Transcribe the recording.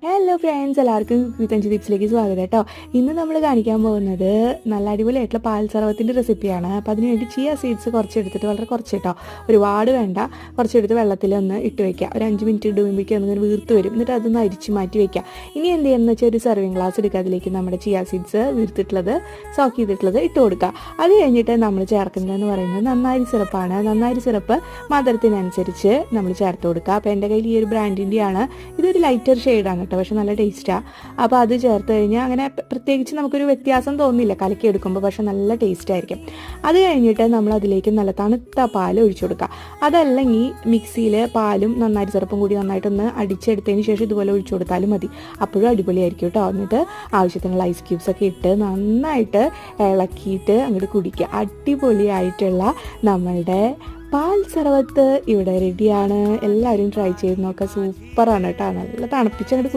Hello friends, എല്ലാവർക്കും ക്വിത്തഞ്ച് ടിപ്സിലേക്ക് സ്വാഗതം കേട്ടോ. ഇന്ന് നമ്മൾ കാണിക്കാൻ പോകുന്നത് നല്ല അടിപൊളിയായിട്ടുള്ള പാൽ സർവത്തിൻ്റെ റെസിപ്പിയാണ്. അപ്പോൾ അതിനുവേണ്ടി ചിയ സീഡ്സ് കുറച്ചെടുത്തിട്ട്, വളരെ കുറച്ച് കേട്ടോ, ഒരുപാട് വേണ്ട, കുറച്ചെടുത്ത് വെള്ളത്തിലൊന്ന് ഇട്ട് വയ്ക്കുക. ഒരു 5 മിനിറ്റ് ഇടുമ്പോഴേക്കും ഒന്നിങ്ങനെ വീർത്ത് വരും. എന്നിട്ട് അതൊന്ന് അരിച്ച് മാറ്റി വയ്ക്കുക. ഇനി എന്ത് ചെയ്യുന്നത് വെച്ചാൽ ഒരു സർവിങ് ഗ്ലാസ് എടുക്കുക. അതിലേക്ക് നമ്മുടെ ചിയ സീഡ്സ് വീർത്തിട്ടുള്ളത്, സോക്ക് ചെയ്തിട്ടുള്ളത് ഇട്ട് കൊടുക്കുക. അത് കഴിഞ്ഞിട്ട് നമ്മൾ ചേർക്കുന്നതെന്ന് പറയുന്നത് നന്നാരി സിറപ്പാണ്. നന്നാരി സിറപ്പ് മധുരത്തിനനുസരിച്ച് നമ്മൾ ചേർത്ത് കൊടുക്കുക. അപ്പോൾ എൻ്റെ കയ്യിൽ ഈ ഒരു ബ്രാൻഡിൻ്റെയാണ്. ഇതൊരു ലൈറ്റർ ഷെയ്ഡാണ് കേട്ടോ, പക്ഷെ നല്ല ടേസ്റ്റാണ്. അപ്പോൾ അത് ചേർത്ത് കഴിഞ്ഞാൽ അങ്ങനെ പ്രത്യേകിച്ച് നമുക്കൊരു വ്യത്യാസം തോന്നില്ല കലക്കി എടുക്കുമ്പോൾ, പക്ഷെ നല്ല ടേസ്റ്റ് ആയിരിക്കും. അത് കഴിഞ്ഞിട്ട് നമ്മൾ അതിലേക്ക് നല്ല തണുത്ത പാൽ ഒഴിച്ചു കൊടുക്കുക. അതല്ലെങ്കിൽ മിക്സിയിൽ പാലും നന്നായി സിറപ്പും കൂടി നന്നായിട്ടൊന്ന് അടിച്ചെടുത്തതിന് ശേഷം ഇതുപോലെ ഒഴിച്ചു കൊടുത്താലും മതി. അപ്പോഴും അടിപൊളിയായിരിക്കും കേട്ടോ. എന്നിട്ട് ആവശ്യത്തിനുള്ള ഐസ് ക്യൂബ്സൊക്കെ ഇട്ട് നന്നായിട്ട് ഇളക്കിയിട്ട് അങ്ങോട്ട് കുടിക്കുക. അടിപൊളിയായിട്ടുള്ള നമ്മളുടെ പാൽ സർവത്ത് ഇവിടെ റെഡിയാണ്. എല്ലാവരും ട്രൈ ചെയ്ത് നോക്കുക. സൂപ്പറാണ് കേട്ടോ. നല്ല തണുപ്പിച്ച് അങ്ങോട്ട്